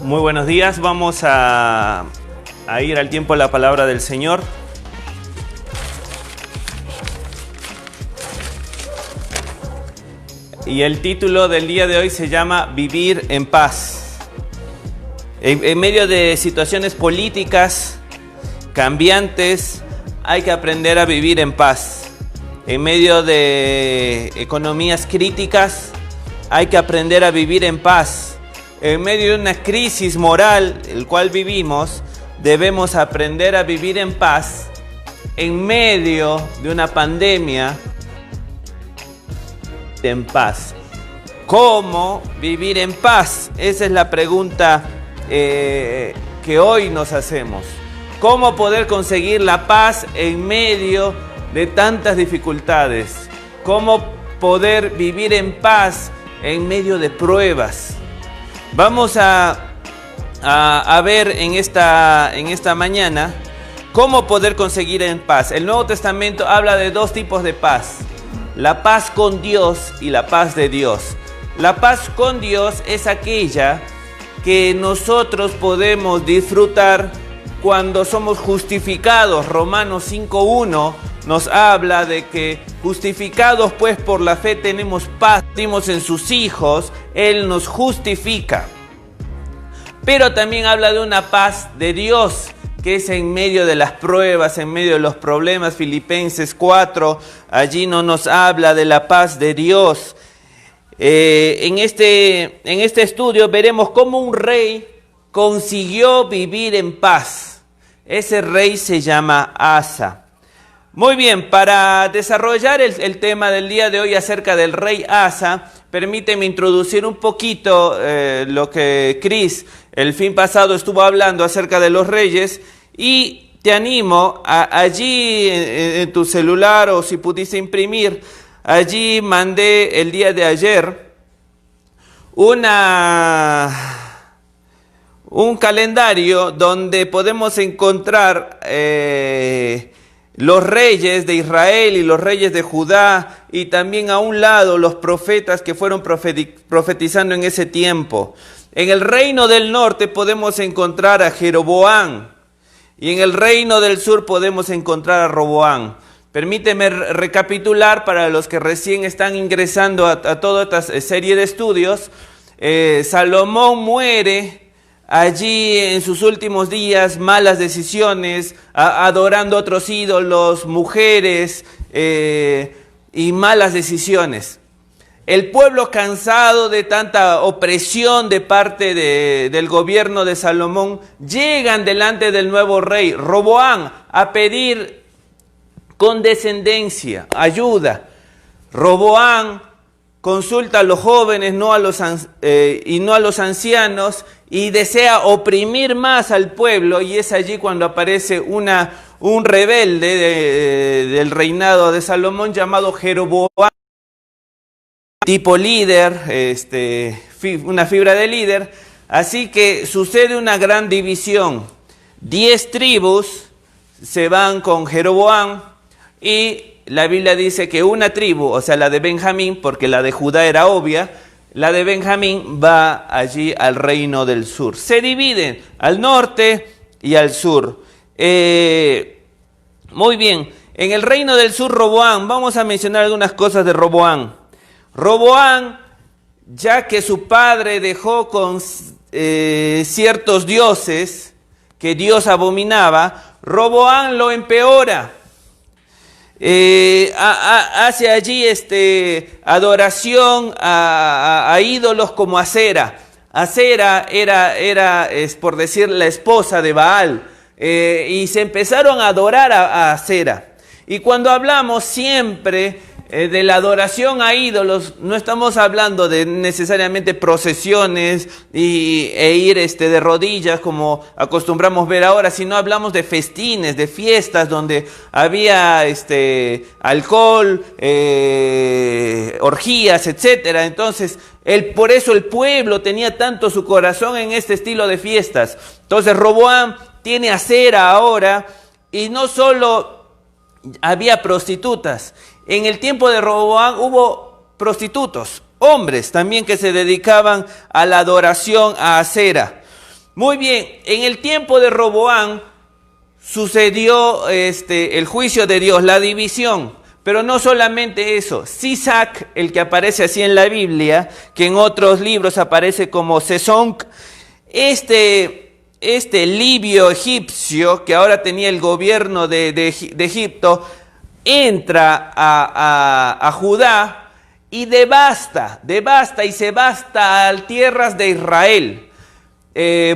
Muy buenos días, vamos a ir al tiempo de la palabra del Señor. Y el título del día de hoy se llama Vivir en paz. En medio de situaciones políticas cambiantes, hay que aprender a vivir en paz. En medio de economías críticas, hay que aprender a vivir en paz. En medio de una crisis moral, el cual vivimos, debemos aprender a vivir en paz. En medio de una pandemia, en paz. ¿Cómo vivir en paz? Esa es la pregunta que hoy nos hacemos. ¿Cómo poder conseguir la paz en medio de tantas dificultades? ¿Cómo poder vivir en paz en medio de pruebas? Vamos a ver en esta mañana cómo poder conseguir en paz. El Nuevo Testamento habla de dos tipos de paz: la paz con Dios y la paz de Dios. La paz con Dios es aquella que nosotros podemos disfrutar cuando somos justificados. Romanos 5:1 nos habla de que justificados pues por la fe tenemos paz, dimos en sus hijos, Él nos justifica. Pero también habla de una paz de Dios, que es en medio de las pruebas, en medio de los problemas. Filipenses 4, allí no nos habla de la paz de Dios. En este estudio veremos cómo un rey consiguió vivir en paz. Ese rey se llama Asa. Muy bien, para desarrollar el tema del día de hoy acerca del rey Asa, permíteme introducir un poquito lo que Chris el fin pasado estuvo hablando acerca de los reyes, y te animo allí en tu celular, o si pudiste imprimir, allí mandé el día de ayer un calendario donde podemos encontrar los reyes de Israel y los reyes de Judá, y también a un lado los profetas que fueron profetizando en ese tiempo. En el reino del norte podemos encontrar a Jeroboam, y en el reino del sur podemos encontrar a Roboam. Permíteme recapitular para los que recién están ingresando a toda esta serie de estudios. Salomón muere allí en sus últimos días, malas decisiones, adorando otros ídolos, mujeres y malas decisiones. El pueblo, cansado de tanta opresión de parte del gobierno de Salomón, llegan delante del nuevo rey Roboam a pedir condescendencia, ayuda. Roboam consulta a los jóvenes, no a los ancianos, y desea oprimir más al pueblo, y es allí cuando aparece un rebelde del reinado de Salomón llamado Jeroboam, tipo líder, una fibra de líder. Así que sucede una gran división. 10 tribus se van con Jeroboam, y la Biblia dice que una tribu, o sea la de Benjamín, porque la de Judá era obvia, la de Benjamín va allí al reino del sur. Se dividen al norte y al sur. Muy bien, en el reino del sur, Roboam, vamos a mencionar algunas cosas de Roboam. Roboam, ya que su padre dejó con ciertos dioses que Dios abominaba, Roboam lo empeora. Hace allí adoración a ídolos como Acera. Acera era por decir, la esposa de Baal, y se empezaron a adorar a Acera. Y cuando hablamos siempre de la adoración a ídolos, no estamos hablando de necesariamente procesiones e ir de rodillas como acostumbramos ver ahora, sino hablamos de festines, de fiestas donde había alcohol, orgías, etcétera. Entonces, por eso el pueblo tenía tanto su corazón en este estilo de fiestas. Entonces Roboam tiene Acera ahora, y no solo había prostitutas. En el tiempo de Roboam hubo prostitutos, hombres también, que se dedicaban a la adoración a Acera. Muy bien, en el tiempo de Roboam sucedió el juicio de Dios, la división. Pero no solamente eso, Sisac, el que aparece así en la Biblia, que en otros libros aparece como Sesonc, este libio egipcio, que ahora tenía el gobierno de Egipto, entra a Judá y devasta y se basta a tierras de Israel.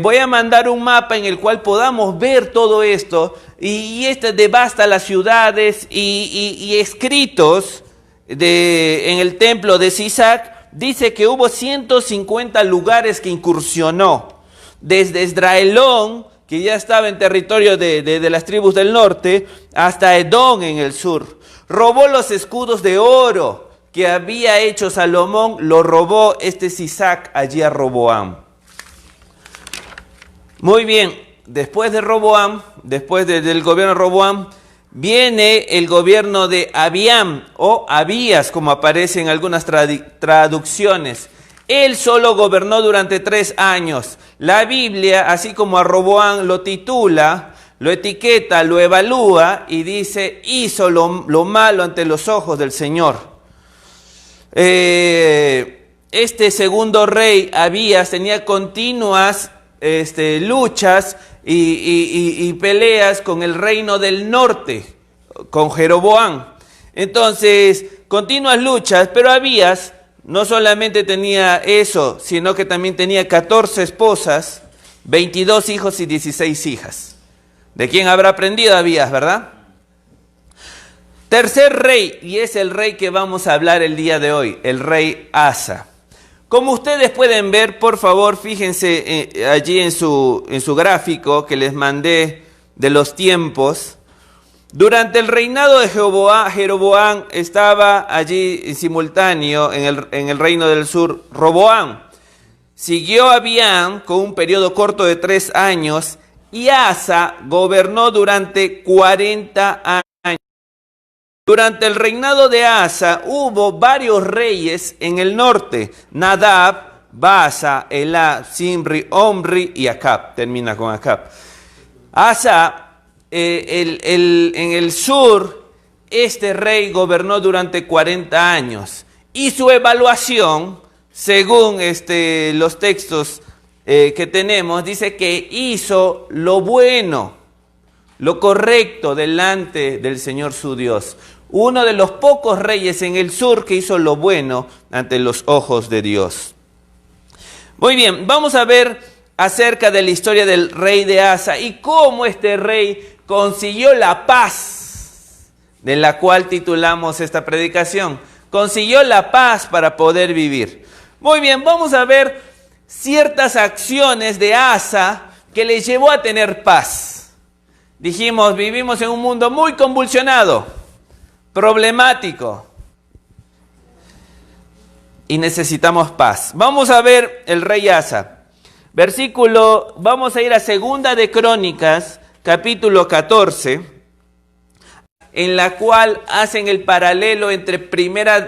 Voy a mandar un mapa en el cual podamos ver todo esto, y devasta las ciudades y escritos en el templo de Sisac. Dice que hubo 150 lugares que incursionó, desde Esdraelón, que ya estaba en territorio de las tribus del norte, hasta Edom en el sur. Robó los escudos de oro que había hecho Salomón, lo robó Sisac allí a Roboam. Muy bien, después de Roboam, después del gobierno de Roboam, viene el gobierno de Abiam o Abías, como aparece en algunas traducciones. Él solo gobernó durante 3 años. La Biblia, así como a Roboam, lo titula, lo etiqueta, lo evalúa y dice, hizo lo malo ante los ojos del Señor. Este segundo rey, Abías, tenía continuas luchas y peleas con el reino del norte, con Jeroboam. Entonces, continuas luchas, pero Abías no solamente tenía eso, sino que también tenía 14 esposas, 22 hijos y 16 hijas. ¿De quién habrá aprendido Abías, verdad? Tercer rey, y es el rey que vamos a hablar el día de hoy, el rey Asa. Como ustedes pueden ver, por favor, fíjense allí en su gráfico que les mandé de los tiempos. Durante el reinado de Jeroboam estaba allí en simultáneo en el reino del sur Roboam. Siguió Abiam con un periodo corto de 3 años y Asa gobernó durante 40 años. Durante el reinado de Asa hubo varios reyes en el norte: Nadab, Baasa, Elá, Simri, Omri y Acab. Termina con Acab. Asa, en el sur, este rey gobernó durante 40 años. Y su evaluación, según los textos que tenemos, dice que hizo lo bueno, lo correcto delante del Señor su Dios. Uno de los pocos reyes en el sur que hizo lo bueno ante los ojos de Dios. Muy bien, vamos a ver acerca de la historia del rey de Asa y cómo este rey consiguió la paz, de la cual titulamos esta predicación. Consiguió la paz para poder vivir. Muy bien, vamos a ver ciertas acciones de Asa que le llevó a tener paz. Dijimos, vivimos en un mundo muy convulsionado, problemático, y necesitamos paz. Vamos a ver el rey Asa. Vamos a ir a Segunda de Crónicas, capítulo 14, en la cual hacen el paralelo entre primera,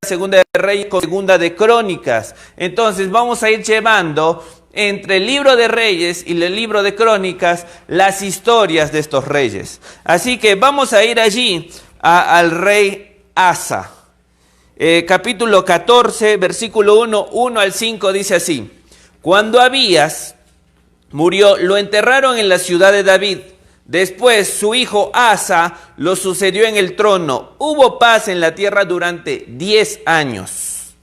segunda de Reyes con Segunda de Crónicas. Entonces vamos a ir llevando entre el libro de Reyes y el libro de Crónicas las historias de estos reyes. Así que vamos a ir allí al rey Asa. Capítulo 14, versículo 1 al 5 dice así: Cuando Abías murió, lo enterraron en la ciudad de David. Después su hijo Asa lo sucedió en el trono. Hubo paz en la tierra durante 10 años.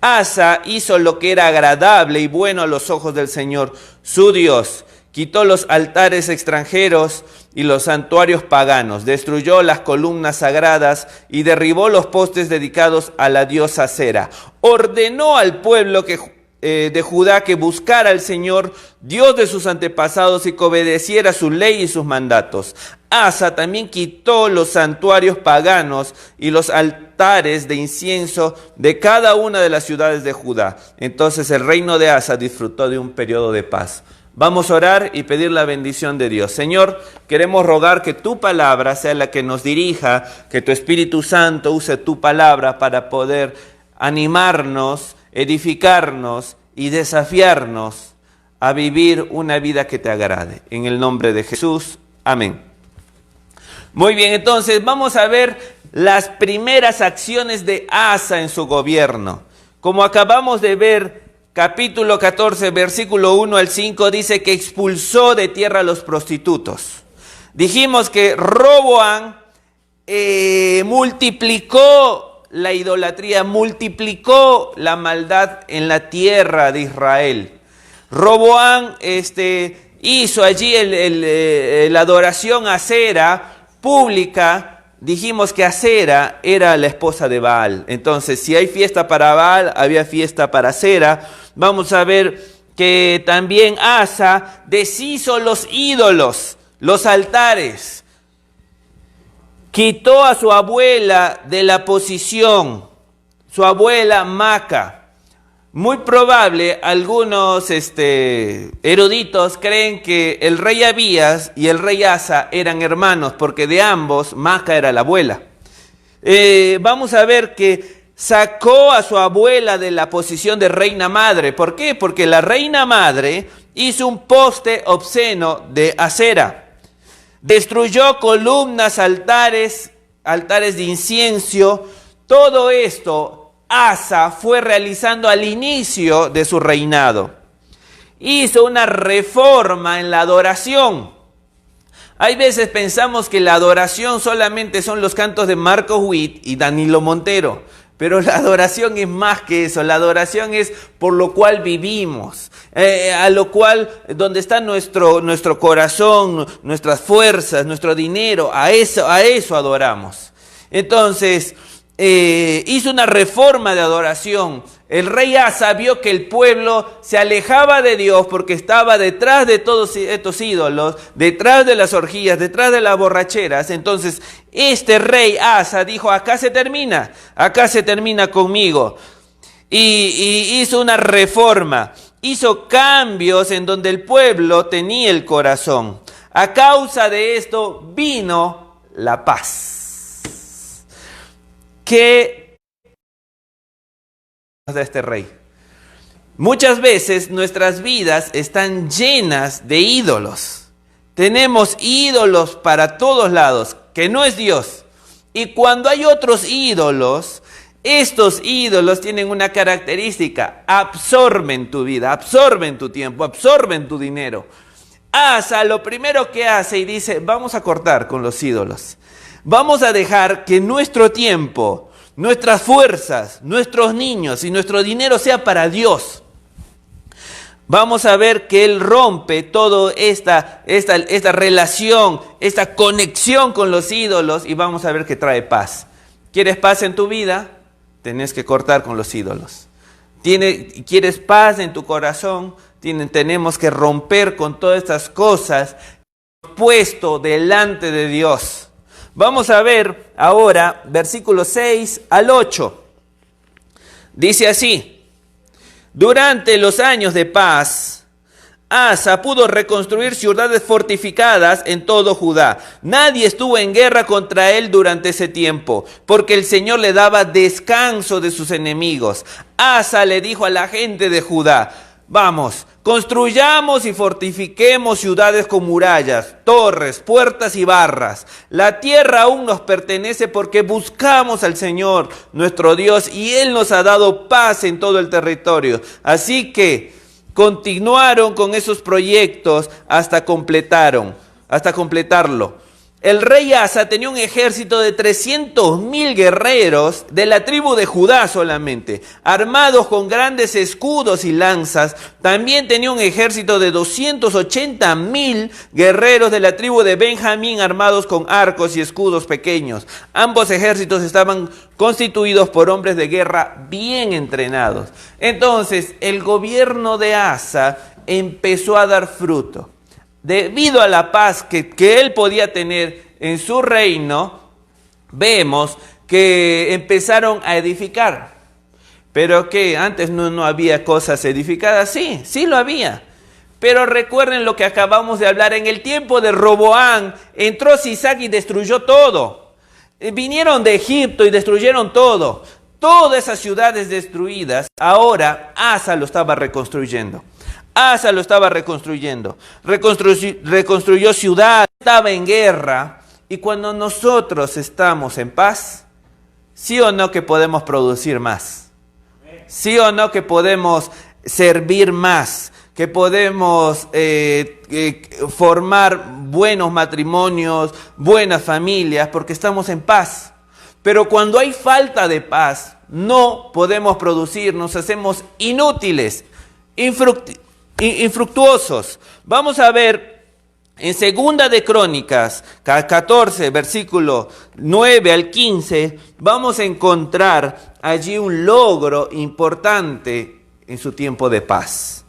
Asa hizo lo que era agradable y bueno a los ojos del Señor, su Dios. Quitó los altares extranjeros y los santuarios paganos, destruyó las columnas sagradas y derribó los postes dedicados a la diosa Cera. Ordenó al pueblo de Judá que buscara al Señor, Dios de sus antepasados, y que obedeciera su ley y sus mandatos. Asa también quitó los santuarios paganos y los altares de incienso de cada una de las ciudades de Judá. Entonces el reino de Asa disfrutó de un periodo de paz. Vamos a orar y pedir la bendición de Dios. Señor, queremos rogar que tu palabra sea la que nos dirija, que tu Espíritu Santo use tu palabra para poder animarnos, edificarnos y desafiarnos a vivir una vida que te agrade. En el nombre de Jesús, amén. Muy bien, entonces vamos a ver las primeras acciones de Asa en su gobierno. Como acabamos de ver, capítulo 14, versículo 1 al 5, dice que expulsó de tierra a los prostitutos. Dijimos que Roboam multiplicó la idolatría, multiplicó la maldad en la tierra de Israel. Roboam hizo allí la adoración a Acera pública. Dijimos que Acera era la esposa de Baal. Entonces, si hay fiesta para Baal, había fiesta para Acera. Vamos a ver que también Asa deshizo los ídolos, los altares. Quitó a su abuela de la posición, su abuela Maca. Muy probable, algunos eruditos creen que el rey Abías y el rey Asa eran hermanos, porque de ambos Maca era la abuela. Vamos a ver que sacó a su abuela de la posición de reina madre. ¿Por qué? Porque la reina madre hizo un poste obsceno de Acera. Destruyó columnas, altares de incienso. Todo esto Asa fue realizando al inicio de su reinado. Hizo una reforma en la adoración. Hay veces pensamos que la adoración solamente son los cantos de Marcos Witt y Danilo Montero. Pero la adoración es más que eso. La adoración es por lo cual vivimos. A lo cual, donde está nuestro corazón, nuestras fuerzas, nuestro dinero, a eso adoramos. Entonces, hizo una reforma de adoración. El rey Asa vio que el pueblo se alejaba de Dios porque estaba detrás de todos estos ídolos, detrás de las orgías, detrás de las borracheras. Entonces, este rey Asa dijo, acá se termina conmigo. Y hizo una reforma, hizo cambios en donde el pueblo tenía el corazón. A causa de esto vino la paz. ¿Qué de este rey? Muchas veces nuestras vidas están llenas de ídolos. Tenemos ídolos para todos lados, que no es Dios. Y cuando hay otros ídolos, estos ídolos tienen una característica: absorben tu vida, absorben tu tiempo, absorben tu dinero. Asa lo primero que hace y dice, vamos a cortar con los ídolos. Vamos a dejar que nuestro tiempo, nuestras fuerzas, nuestros niños y nuestro dinero sea para Dios. Vamos a ver que Él rompe toda esta relación, esta conexión con los ídolos, y vamos a ver que trae paz. ¿Quieres paz en tu vida? Tenés que cortar con los ídolos. ¿Quieres paz en tu corazón? Tenemos que romper con todas estas cosas puesto delante de Dios. Vamos a ver ahora versículos 6 al 8. Dice así: durante los años de paz, Asa pudo reconstruir ciudades fortificadas en todo Judá. Nadie estuvo en guerra contra él durante ese tiempo, porque el Señor le daba descanso de sus enemigos. Asa le dijo a la gente de Judá: vamos, construyamos y fortifiquemos ciudades con murallas, torres, puertas y barras. La tierra aún nos pertenece porque buscamos al Señor, nuestro Dios, y Él nos ha dado paz en todo el territorio. Así que continuaron con esos proyectos hasta completarlo. El rey Asa tenía un ejército de 300,000 guerreros de la tribu de Judá solamente, armados con grandes escudos y lanzas. También tenía un ejército de 280,000 guerreros de la tribu de Benjamín, armados con arcos y escudos pequeños. Ambos ejércitos estaban constituidos por hombres de guerra bien entrenados. Entonces, el gobierno de Asa empezó a dar fruto. Debido a la paz que él podía tener en su reino, vemos que empezaron a edificar. Pero que antes no había cosas edificadas, sí lo había. Pero recuerden lo que acabamos de hablar, en el tiempo de Roboam, entró Sisac y destruyó todo. Vinieron de Egipto y destruyeron todo. Todas esas ciudades destruidas, ahora Asa lo estaba reconstruyendo. Asa lo estaba reconstruyendo, reconstruyó ciudad, estaba en guerra. Y cuando nosotros estamos en paz, sí o no que podemos producir más, sí o no que podemos servir más, que podemos formar buenos matrimonios, buenas familias, porque estamos en paz. Pero cuando hay falta de paz, no podemos producir, nos hacemos inútiles, infructuosos. Vamos a ver en Segunda de Crónicas 14, versículo 9 al 15, vamos a encontrar allí un logro importante en su tiempo de paz.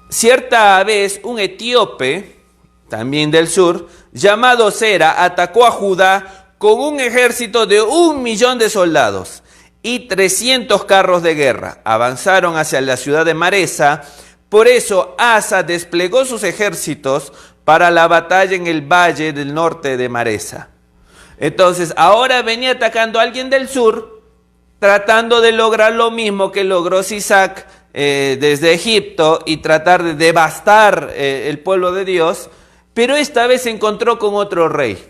Cierta vez un etíope, también del sur, llamado Sera, atacó a Judá con un ejército de 1.000.000 de soldados y 300 carros de guerra. Avanzaron hacia la ciudad de Maresa. Por eso Asa desplegó sus ejércitos para la batalla en el valle del norte de Maresa. Entonces ahora venía atacando a alguien del sur, tratando de lograr lo mismo que logró Sisac desde Egipto y tratar de devastar el pueblo de Dios, pero esta vez se encontró con otro rey.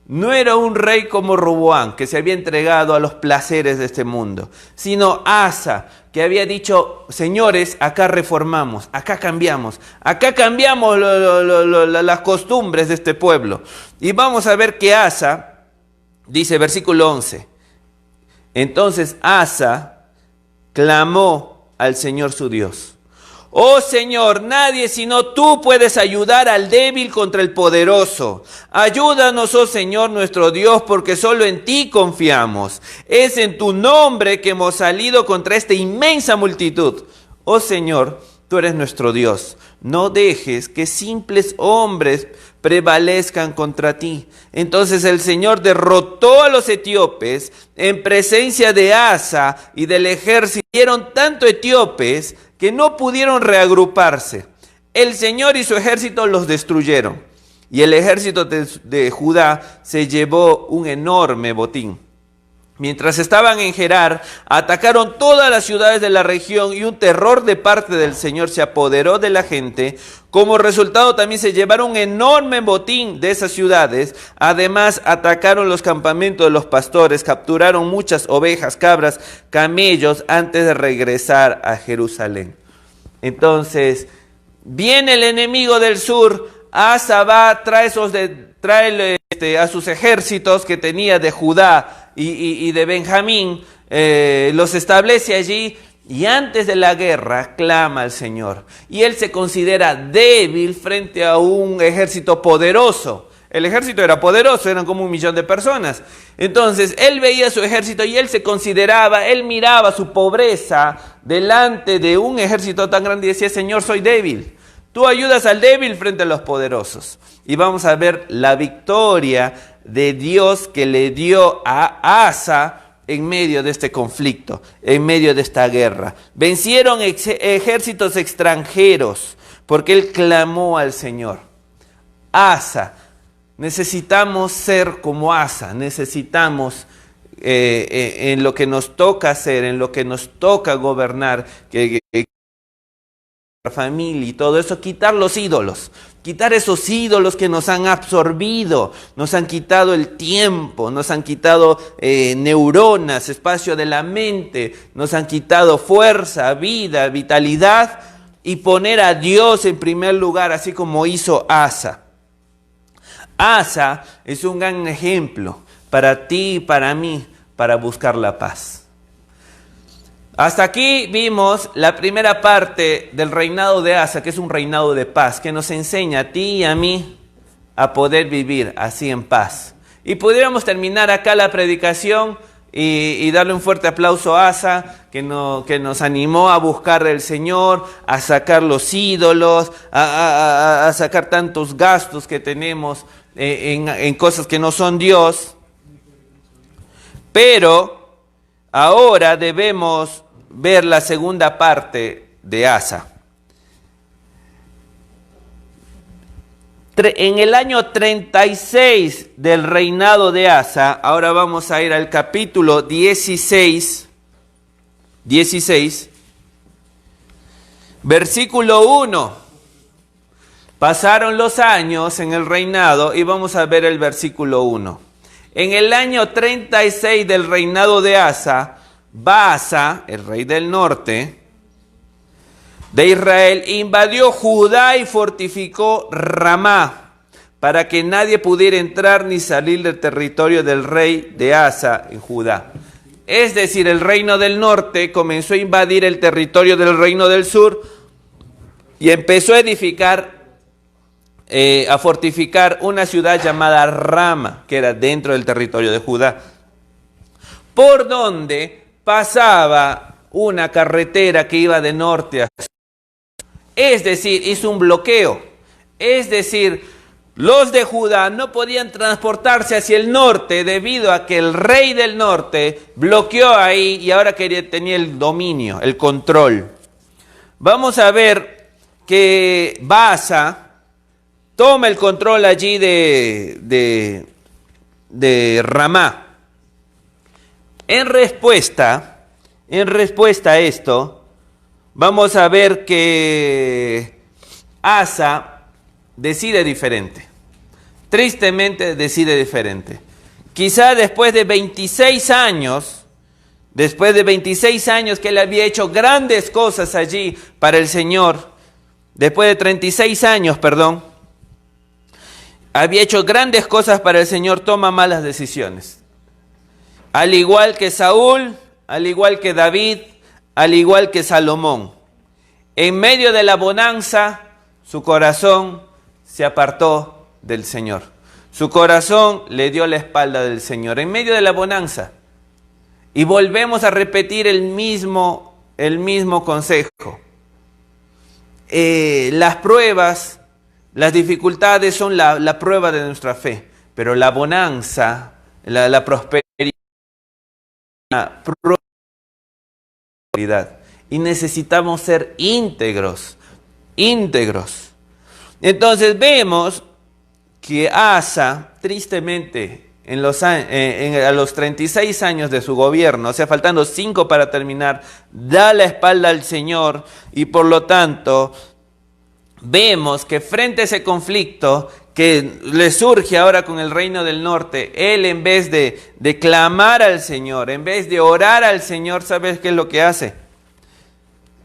No era un rey como Roboam, que se había entregado a los placeres de este mundo, sino Asa, que había dicho: señores, acá reformamos, acá cambiamos las costumbres de este pueblo. Y vamos a ver que Asa, dice versículo 11, entonces Asa clamó al Señor su Dios: oh Señor, nadie sino tú puedes ayudar al débil contra el poderoso. Ayúdanos, oh Señor nuestro Dios, porque solo en ti confiamos. Es en tu nombre que hemos salido contra esta inmensa multitud. Oh Señor, tú eres nuestro Dios. No dejes que simples hombres prevalezcan contra ti. Entonces el Señor derrotó a los etíopes en presencia de Asa y del ejército. Dieron tanto etíopes que no pudieron reagruparse. El Señor y su ejército los destruyeron. Y el ejército de Judá se llevó un enorme botín. Mientras estaban en Gerar, atacaron todas las ciudades de la región y un terror de parte del Señor se apoderó de la gente. Como resultado también se llevaron un enorme botín de esas ciudades. Además atacaron los campamentos de los pastores, capturaron muchas ovejas, cabras, camellos antes de regresar a Jerusalén. Entonces viene el enemigo del sur. Asa va, trae a sus ejércitos que tenía de Judá y de Benjamín, los establece allí y antes de la guerra clama al Señor. Y él se considera débil frente a un ejército poderoso. El ejército era poderoso, eran como 1.000.000 de personas. Entonces él veía su ejército y él se consideraba, él miraba su pobreza delante de un ejército tan grande y decía: Señor, soy débil. Tú ayudas al débil frente a los poderosos. Y vamos a ver la victoria de Dios que le dio a Asa en medio de este conflicto, en medio de esta guerra. Vencieron ejércitos extranjeros porque él clamó al Señor. Asa, necesitamos ser como Asa, necesitamos en lo que nos toca hacer, en lo que nos toca gobernar, que familia y todo eso, quitar los ídolos, quitar esos ídolos que nos han absorbido, nos han quitado el tiempo, nos han quitado neuronas, espacio de la mente, nos han quitado fuerza, vida, vitalidad, y poner a Dios en primer lugar, así como hizo Asa. Asa es un gran ejemplo para ti y para mí, para buscar la paz. Hasta aquí vimos la primera parte del reinado de Asa, que es un reinado de paz, que nos enseña a ti y a mí a poder vivir así en paz. Y pudiéramos terminar acá la predicación y darle un fuerte aplauso a Asa, que nos animó a buscar al Señor, a sacar los ídolos, a sacar tantos gastos que tenemos en cosas que no son Dios. Pero ahora debemos ver la segunda parte de Asa. En el año 36 del reinado de Asa, ahora vamos a ir al capítulo 16, Versículo 1. Pasaron los años en el reinado y vamos a ver el versículo 1. En el año 36 del reinado de Asa, Baasa, el rey del norte de Israel, invadió Judá y fortificó Ramá, para que nadie pudiera entrar ni salir del territorio del rey de Asa en Judá. Es decir, el reino del norte comenzó a invadir el territorio del reino del sur y empezó a edificar, a fortificar una ciudad llamada Rama, que era dentro del territorio de Judá, por donde pasaba una carretera que iba de norte a sur. Es decir, hizo un bloqueo. Es decir, los de Judá no podían transportarse hacia el norte debido a que el rey del norte bloqueó ahí y ahora tenía el dominio, el control. Vamos a ver que Baasa toma el control allí de Ramá. En respuesta a esto, vamos a ver que Asa decide diferente. Tristemente decide diferente. Quizá después de 26 años que él había hecho grandes cosas allí para el Señor, después de 36 años, había hecho grandes cosas para el Señor, toma malas decisiones. Al igual que Saúl, al igual que David, al igual que Salomón. En medio de la bonanza, su corazón se apartó del Señor. Su corazón le dio la espalda del Señor en medio de la bonanza. Y volvemos a repetir el mismo consejo. Las pruebas, las dificultades son la prueba de nuestra fe, pero la bonanza, la prosperidad, y necesitamos ser íntegros. Entonces vemos que Asa, tristemente, a los 36 años de su gobierno, o sea, faltando 5 para terminar, da la espalda al Señor y por lo tanto vemos que frente a ese conflicto que le surge ahora con el reino del norte, él en vez de clamar al Señor, en vez de orar al Señor, ¿sabes qué es lo que hace?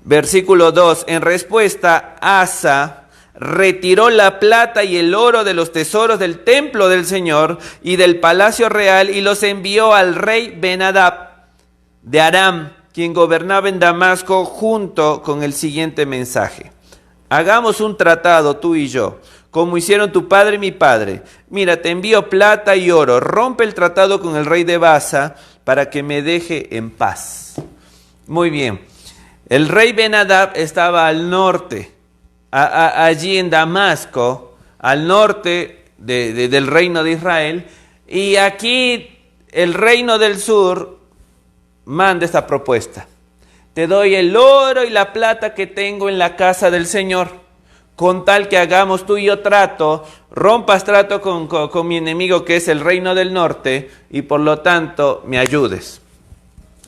Versículo 2, en respuesta, Asa retiró la plata y el oro de los tesoros del templo del Señor y del palacio real y los envió al rey Ben-Hadad de Aram, quien gobernaba en Damasco, junto con el siguiente mensaje: hagamos un tratado tú y yo, como hicieron tu padre y mi padre. Mira, te envío plata y oro, rompe el tratado con el rey de Baasa para que me deje en paz. Muy bien, el rey Ben-Hadad estaba al norte, allí en Damasco, al norte del reino de Israel, y aquí el reino del sur manda esta propuesta: te doy el oro y la plata que tengo en la casa del Señor, con tal que hagamos tú y yo trato, rompas trato con mi enemigo que es el reino del norte, y por lo tanto me ayudes.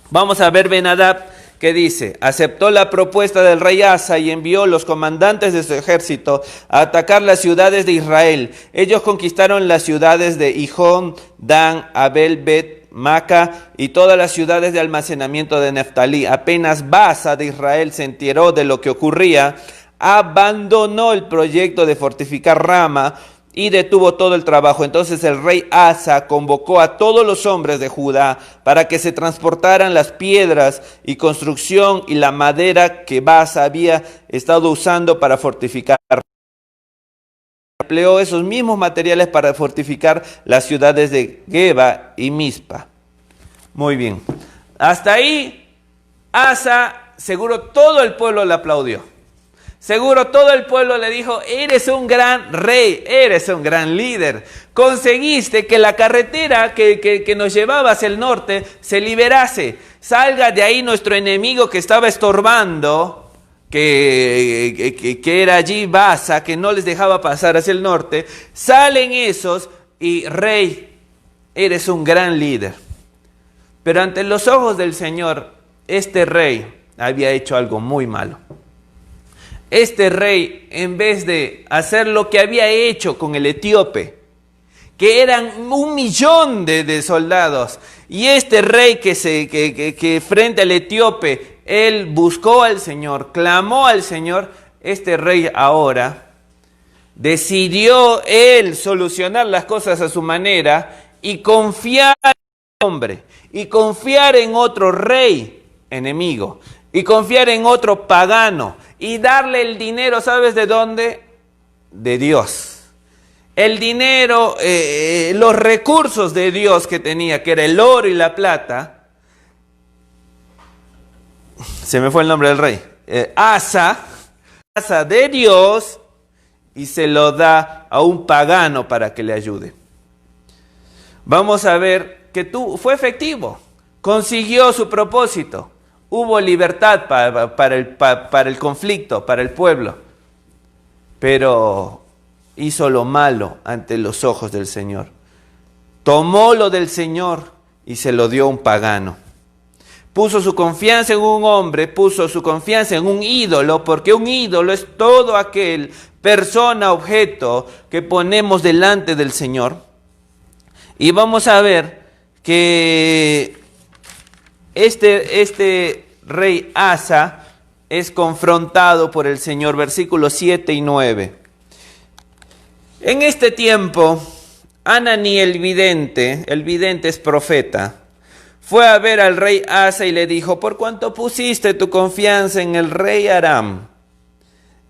Vamos a ver Ben-Hadad que dice: aceptó la propuesta del rey Asa y envió los comandantes de su ejército a atacar las ciudades de Israel. Ellos conquistaron las ciudades de Hijón, Dan, Abel, Bet, Maca y todas las ciudades de almacenamiento de Neftalí. Apenas Baasa de Israel se enteró de lo que ocurría, abandonó el proyecto de fortificar Rama y detuvo todo el trabajo. Entonces el rey Asa convocó a todos los hombres de Judá para que se transportaran las piedras y construcción y la madera que Baasa había estado usando para fortificar. Empleó esos mismos materiales para fortificar las ciudades de Geba y Mizpa. Muy bien. Hasta ahí, Asa, seguro todo el pueblo le aplaudió. Seguro todo el pueblo le dijo: eres un gran rey, eres un gran líder. Conseguiste que la carretera que nos llevaba hacia el norte se liberase. Salga de ahí nuestro enemigo que estaba estorbando, que era allí Baasa, que no les dejaba pasar hacia el norte. Salen esos y: rey, eres un gran líder. Pero ante los ojos del Señor, este rey había hecho algo muy malo. este rey, en vez de hacer lo que había hecho con el etíope, que eran 1.000.000 de soldados, y este rey que frente al etíope, él buscó al Señor, clamó al Señor, este rey ahora decidió él solucionar las cosas a su manera y confiar en el hombre, y confiar en otro rey enemigo, y confiar en otro pagano, y darle el dinero, ¿sabes de dónde? De Dios. El dinero, los recursos de Dios que tenía, que era el oro y la plata. Se me fue el nombre del rey. Asa de Dios, y se lo da a un pagano para que le ayude. Vamos a ver que fue efectivo, consiguió su propósito, hubo libertad para el conflicto, para el pueblo, pero hizo lo malo ante los ojos del Señor. Tomó lo del Señor y se lo dio a un pagano. Puso su confianza en un hombre, puso su confianza en un ídolo, porque un ídolo es todo aquel persona, objeto que ponemos delante del Señor. Y vamos a ver que este rey Asa es confrontado por el Señor, versículos 7 y 9. En este tiempo, Ananí el vidente es profeta, fue a ver al rey Asa y le dijo: por cuanto pusiste tu confianza en el rey Aram,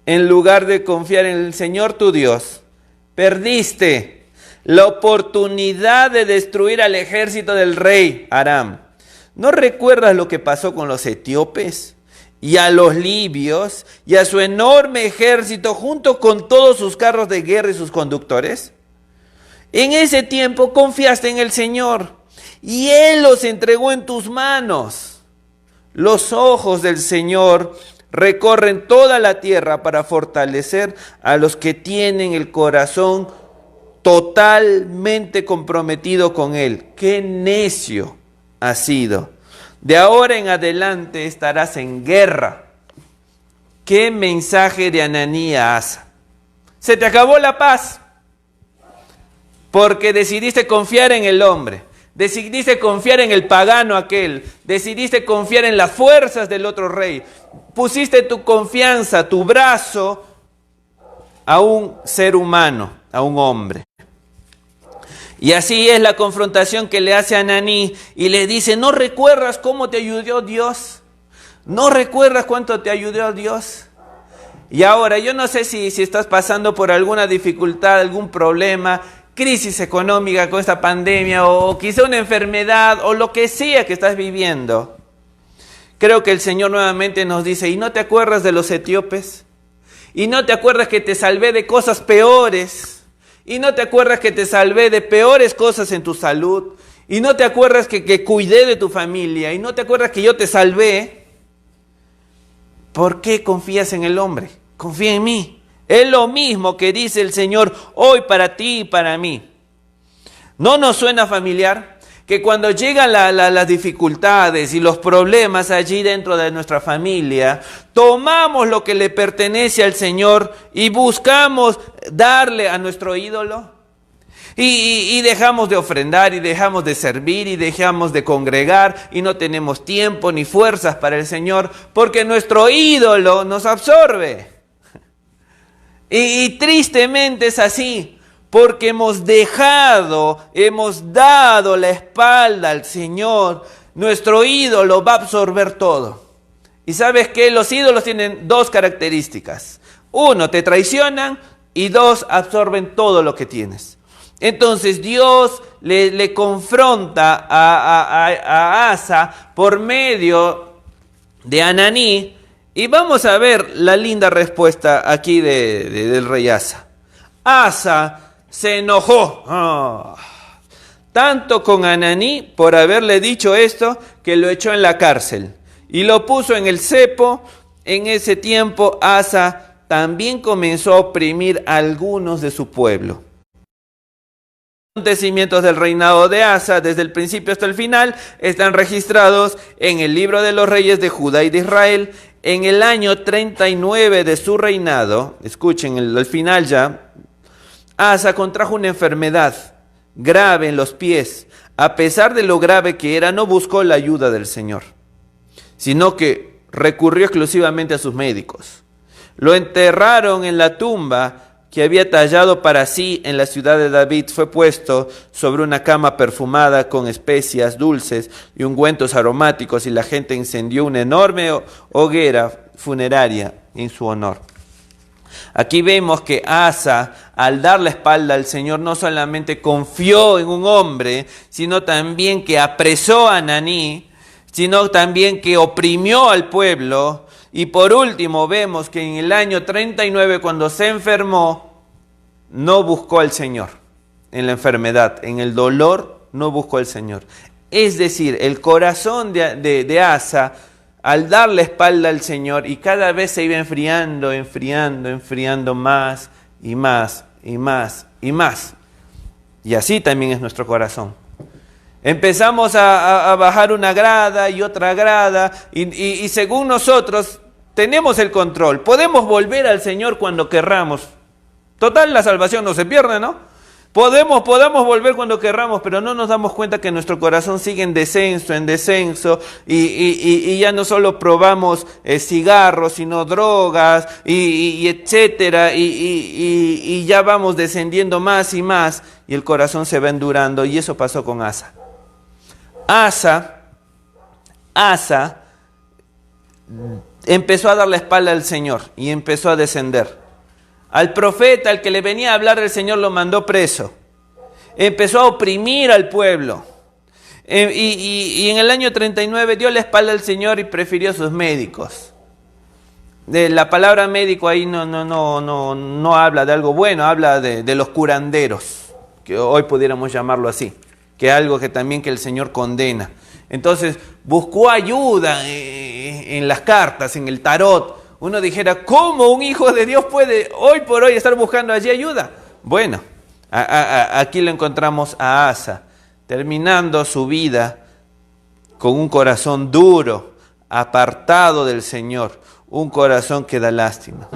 en lugar de confiar en el Señor tu Dios, perdiste la oportunidad de destruir al ejército del rey Aram. ¿No recuerdas lo que pasó con los etíopes y a los libios y a su enorme ejército junto con todos sus carros de guerra y sus conductores? En ese tiempo confiaste en el Señor y Él los entregó en tus manos. Los ojos del Señor recorren toda la tierra para fortalecer a los que tienen el corazón totalmente comprometido con Él. ¡Qué necio has sido! De ahora en adelante estarás en guerra. ¿Qué mensaje de Ananí a Asa? Se te acabó la paz porque decidiste confiar en el hombre, decidiste confiar en el pagano aquel, decidiste confiar en las fuerzas del otro rey, pusiste tu confianza, tu brazo a un ser humano, a un hombre. Y así es la confrontación que le hace a Ananí y le dice: ¿no recuerdas cómo te ayudó Dios? ¿No recuerdas cuánto te ayudó Dios? Y ahora yo no sé si estás pasando por alguna dificultad, algún problema, crisis económica con esta pandemia o quizá una enfermedad o lo que sea que estás viviendo. Creo que el Señor nuevamente nos dice: ¿y no te acuerdas de los etíopes? ¿Y no te acuerdas que te salvé de cosas peores? ¿Y no te acuerdas que te salvé de peores cosas en tu salud? ¿Y no te acuerdas que cuidé de tu familia? ¿Y no te acuerdas que yo te salvé? ¿Por qué confías en el hombre? Confía en mí. Es lo mismo que dice el Señor hoy para ti y para mí. ¿No nos suena familiar? Que cuando llegan las dificultades y los problemas allí dentro de nuestra familia, tomamos lo que le pertenece al Señor y buscamos darle a nuestro ídolo. Y dejamos de ofrendar y dejamos de servir y dejamos de congregar y no tenemos tiempo ni fuerzas para el Señor porque nuestro ídolo nos absorbe. Y tristemente es así. Porque hemos dado la espalda al Señor, nuestro ídolo va a absorber todo. Y ¿sabes qué? Los ídolos tienen dos características. Uno, te traicionan y dos, absorben todo lo que tienes. Entonces Dios le confronta a Asa por medio de Ananí y vamos a ver la linda respuesta aquí del rey Asa. Asa se enojó tanto con Ananí por haberle dicho esto que lo echó en la cárcel y lo puso en el cepo. En ese tiempo Asa también comenzó a oprimir a algunos de su pueblo. Los acontecimientos del reinado de Asa desde el principio hasta el final están registrados en el libro de los reyes de Judá y de Israel, En el año 39 de su reinado, escuchen el final ya, Asa contrajo una enfermedad grave en los pies. A pesar de lo grave que era, no buscó la ayuda del Señor, sino que recurrió exclusivamente a sus médicos. Lo enterraron en la tumba que había tallado para sí en la ciudad de David. Fue puesto sobre una cama perfumada con especias dulces y ungüentos aromáticos, y la gente encendió una enorme hoguera funeraria en su honor. Aquí vemos que Asa, al dar la espalda al Señor, no solamente confió en un hombre, sino también que apresó a Ananí, sino también que oprimió al pueblo. Y por último vemos que en el año 39, cuando se enfermó, no buscó al Señor. En la enfermedad, en el dolor, no buscó al Señor. Es decir, el corazón de Asa, al dar la espalda al Señor, y cada vez se iba enfriando más y más y más y más. Y así también es nuestro corazón. Empezamos a bajar una grada y otra grada, y según nosotros tenemos el control. Podemos volver al Señor cuando querramos. Total, la salvación no se pierde, ¿no? Podemos volver cuando querramos, pero no nos damos cuenta que nuestro corazón sigue en descenso, y ya no solo probamos cigarros, sino drogas, y etcétera, y ya vamos descendiendo más y más, y el corazón se va endurando, y eso pasó con Asa. Asa empezó a dar la espalda al Señor y empezó a descender. Al profeta, al que le venía a hablar del Señor, lo mandó preso. Empezó a oprimir al pueblo. Y en el año 39 dio la espalda al Señor y prefirió sus médicos. La palabra médico ahí no habla de algo bueno, habla de los curanderos, que hoy pudiéramos llamarlo así, que es algo que también que el Señor condena. Entonces buscó ayuda en las cartas, en el tarot. Uno dijera, ¿cómo un hijo de Dios puede hoy por hoy estar buscando allí ayuda? Bueno, aquí lo encontramos a Asa, terminando su vida con un corazón duro, apartado del Señor, un corazón que da lástima.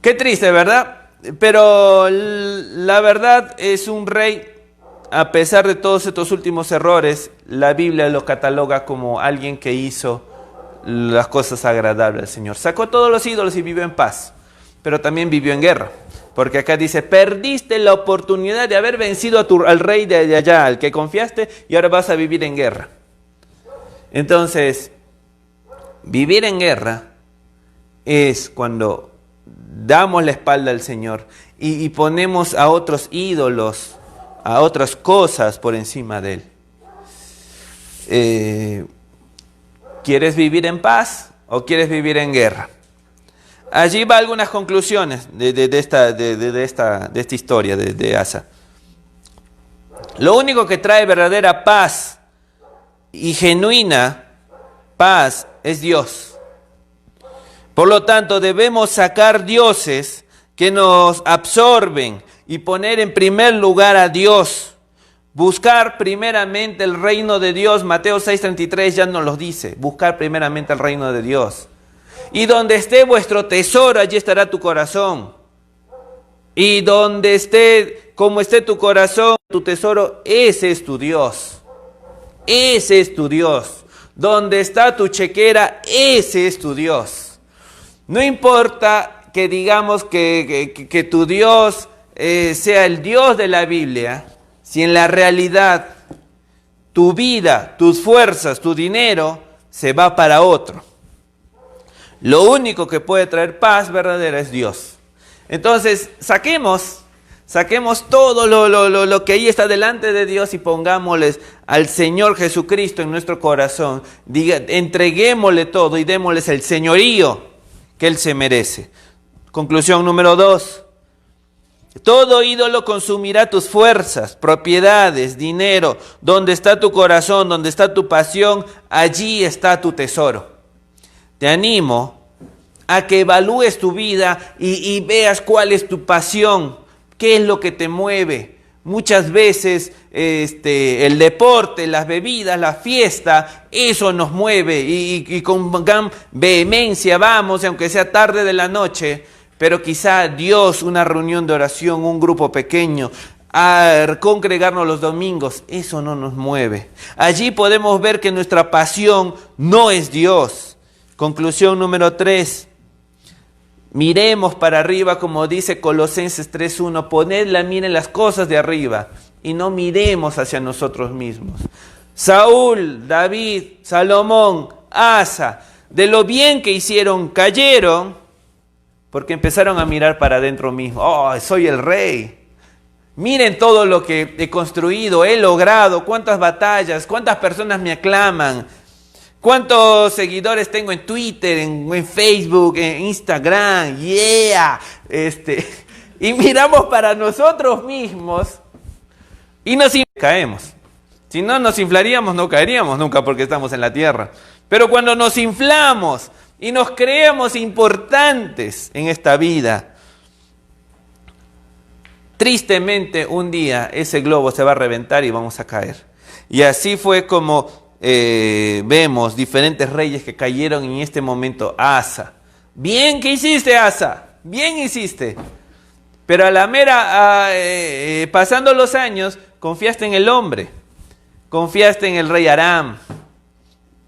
Qué triste, ¿verdad? Pero la verdad es un rey, a pesar de todos estos últimos errores, la Biblia lo cataloga como alguien que hizo las cosas agradables al Señor. Sacó todos los ídolos y vivió en paz, pero también vivió en guerra, porque acá dice, perdiste la oportunidad de haber vencido al rey de allá, al que confiaste, y ahora vas a vivir en guerra. Entonces, vivir en guerra es cuando damos la espalda al Señor y ponemos a otros ídolos, a otras cosas por encima de Él. ¿Quieres vivir en paz o quieres vivir en guerra? Allí va algunas conclusiones de esta historia de Asa. Lo único que trae verdadera paz y genuina paz es Dios. Por lo tanto, debemos sacar dioses que nos absorben y poner en primer lugar a Dios. Buscar primeramente el reino de Dios. Mateo 6:33 ya nos lo dice. Buscar primeramente el reino de Dios. Y donde esté vuestro tesoro, allí estará tu corazón. Y donde esté, como esté tu corazón, tu tesoro, ese es tu Dios. Ese es tu Dios. Donde está tu chequera, ese es tu Dios. No importa que digamos que tu Dios sea el Dios de la Biblia, si en la realidad tu vida, tus fuerzas, tu dinero se va para otro. Lo único que puede traer paz verdadera es Dios. Entonces, saquemos todo lo que ahí está delante de Dios y pongámosles al Señor Jesucristo en nuestro corazón. Entreguémosle todo y démosles el señorío que Él se merece. Conclusión número 2. Todo ídolo consumirá tus fuerzas, propiedades, dinero. Donde está tu corazón, donde está tu pasión, allí está tu tesoro. Te animo a que evalúes tu vida y veas cuál es tu pasión, qué es lo que te mueve. Muchas veces el deporte, las bebidas, la fiesta, eso nos mueve y con gran vehemencia vamos, aunque sea tarde de la noche, pero quizá Dios, una reunión de oración, un grupo pequeño, a congregarnos los domingos, eso no nos mueve. Allí podemos ver que nuestra pasión no es Dios. Conclusión número 3. Miremos para arriba, como dice Colosenses 3:1, poned la mira en las cosas de arriba y no miremos hacia nosotros mismos. Saúl, David, Salomón, Asa, de lo bien que hicieron, cayeron porque empezaron a mirar para adentro mismo. Oh, soy el rey. Miren todo lo que he construido, he logrado, cuántas batallas, cuántas personas me aclaman. ¿Cuántos seguidores tengo en Twitter, en Facebook, en Instagram? ¡Yeah! Y miramos para nosotros mismos y nos caemos. Si no nos inflaríamos, no caeríamos nunca porque estamos en la tierra. Pero cuando nos inflamos y nos creemos importantes en esta vida, tristemente un día ese globo se va a reventar y vamos a caer. Y así fue como vemos diferentes reyes que cayeron en este momento. Asa, bien que hiciste, Asa, bien hiciste, pero a la mera, pasando los años, confiaste en el hombre, confiaste en el rey Aram,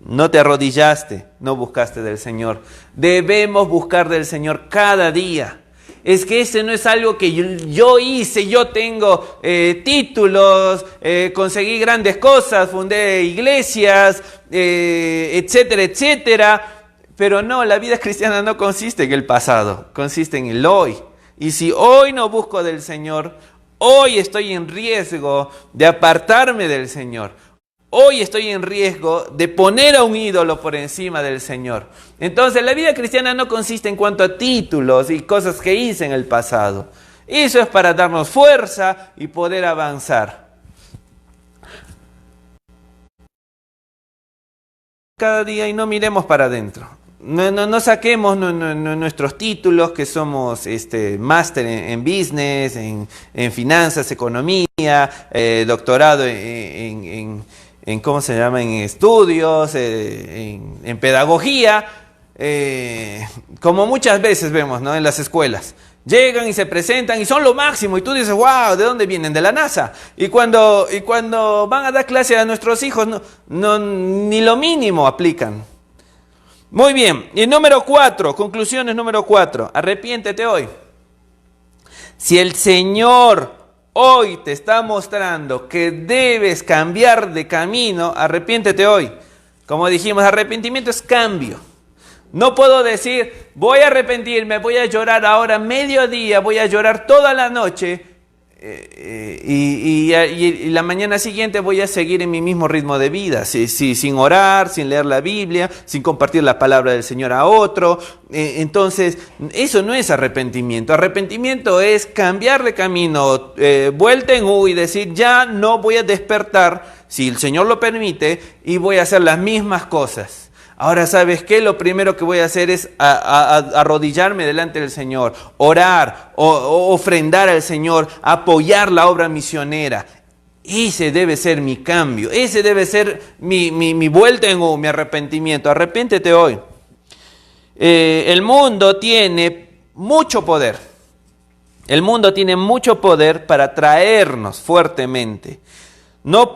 no te arrodillaste, no buscaste del Señor. Debemos buscar del Señor cada día. Es que ese no es algo que yo hice, yo tengo títulos, conseguí grandes cosas, fundé iglesias, etcétera, etcétera. Pero no, la vida cristiana no consiste en el pasado, consiste en el hoy. Y si hoy no busco del Señor, hoy estoy en riesgo de apartarme del Señor. Hoy estoy en riesgo de poner a un ídolo por encima del Señor. Entonces la vida cristiana no consiste en cuanto a títulos y cosas que hice en el pasado. Eso es para darnos fuerza y poder avanzar. Cada día y no miremos para adentro. No saquemos nuestros títulos, que somos máster en business, en finanzas, economía, doctorado en ¿cómo se llama? En estudios, en pedagogía, como muchas veces vemos, ¿no? En las escuelas. Llegan y se presentan y son lo máximo y tú dices, wow, ¿de dónde vienen? De la NASA. Y cuando van a dar clase a nuestros hijos, ni lo mínimo aplican. Muy bien, y número 4, conclusiones número 4, arrepiéntete hoy. Si el Señor hoy te está mostrando que debes cambiar de camino, arrepiéntete hoy. Como dijimos, arrepentimiento es cambio. No puedo decir, voy a arrepentirme, voy a llorar ahora mediodía, voy a llorar toda la noche y la mañana siguiente voy a seguir en mi mismo ritmo de vida, sin orar, sin leer la Biblia, sin compartir la palabra del Señor a otro. Entonces, eso no es arrepentimiento. Arrepentimiento es cambiar de camino, vuelta en U y decir, ya no voy a despertar, si el Señor lo permite, y voy a hacer las mismas cosas. Ahora, ¿sabes qué? Lo primero que voy a hacer es arrodillarme delante del Señor, orar, ofrendar al Señor, apoyar la obra misionera. Ese debe ser mi cambio, ese debe ser mi vuelta en U, mi arrepentimiento. Arrepéntete hoy. El mundo tiene mucho poder. El mundo tiene mucho poder para traernos fuertemente. No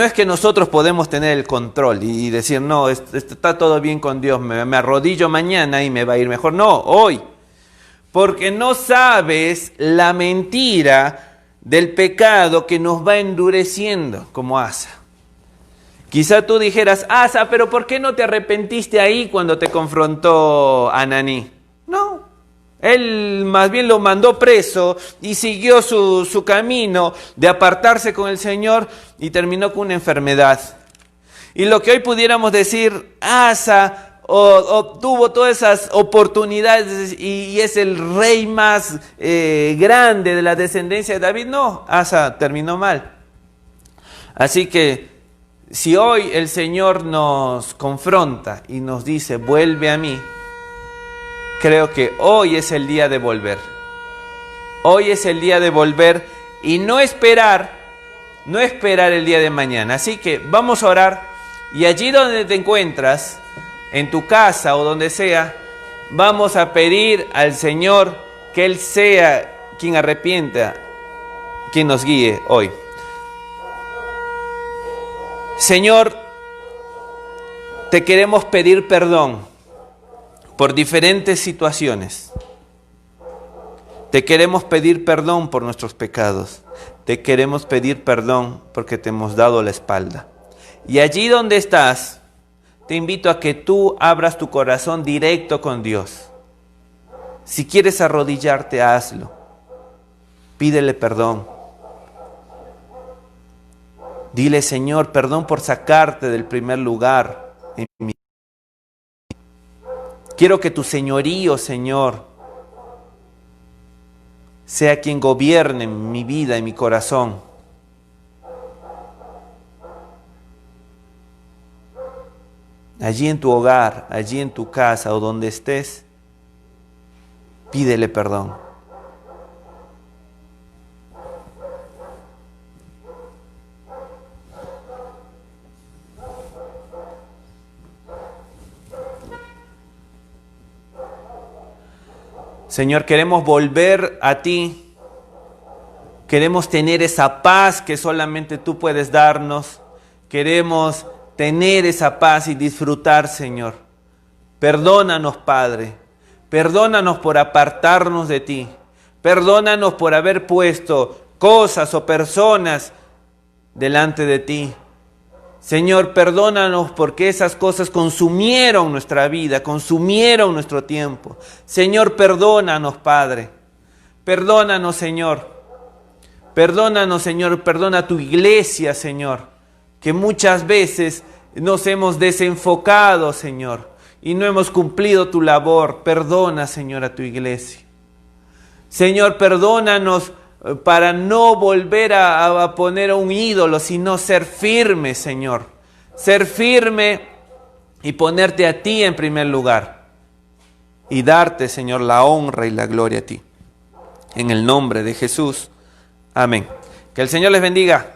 es que nosotros podemos tener el control y decir, no, está todo bien con Dios, me arrodillo mañana y me va a ir mejor. No, hoy. Porque no sabes la mentira del pecado que nos va endureciendo, como Asa. Quizá tú dijeras, Asa, pero ¿por qué no te arrepentiste ahí cuando te confrontó Ananí? No. Él más bien lo mandó preso y siguió su camino de apartarse con el Señor y terminó con una enfermedad. Y lo que hoy pudiéramos decir, Asa obtuvo todas esas oportunidades y es el rey más grande de la descendencia de David. No, Asa terminó mal. Así que si hoy el Señor nos confronta y nos dice, vuelve a mí, creo que hoy es el día de volver. Hoy es el día de volver y no esperar el día de mañana. Así que vamos a orar, y allí donde te encuentras, en tu casa o donde sea, vamos a pedir al Señor que Él sea quien arrepienta, quien nos guíe hoy. Señor, te queremos pedir perdón por diferentes situaciones. Te queremos pedir perdón por nuestros pecados. Te queremos pedir perdón porque te hemos dado la espalda. Y allí donde estás, te invito a que tú abras tu corazón directo con Dios. Si quieres arrodillarte, hazlo. Pídele perdón. Dile, Señor, perdón por sacarte del primer lugar en mi vida. Quiero que tu señorío, Señor, sea quien gobierne mi vida y mi corazón. Allí en tu hogar, allí en tu casa o donde estés, pídele perdón. Señor, queremos volver a ti. Queremos tener esa paz que solamente tú puedes darnos. Queremos tener esa paz y disfrutar, Señor. Perdónanos, Padre. Perdónanos por apartarnos de ti. Perdónanos por haber puesto cosas o personas delante de ti. Señor, perdónanos porque esas cosas consumieron nuestra vida, consumieron nuestro tiempo. Señor, perdónanos, Padre. Perdónanos, Señor. Perdónanos, Señor. Perdona a tu iglesia, Señor, que muchas veces nos hemos desenfocado, Señor, y no hemos cumplido tu labor. Perdona, Señor, a tu iglesia. Señor, perdónanos para no volver a poner a un ídolo, sino ser firme, Señor. Ser firme y ponerte a ti en primer lugar. Y darte, Señor, la honra y la gloria a ti. En el nombre de Jesús. Amén. Que el Señor les bendiga.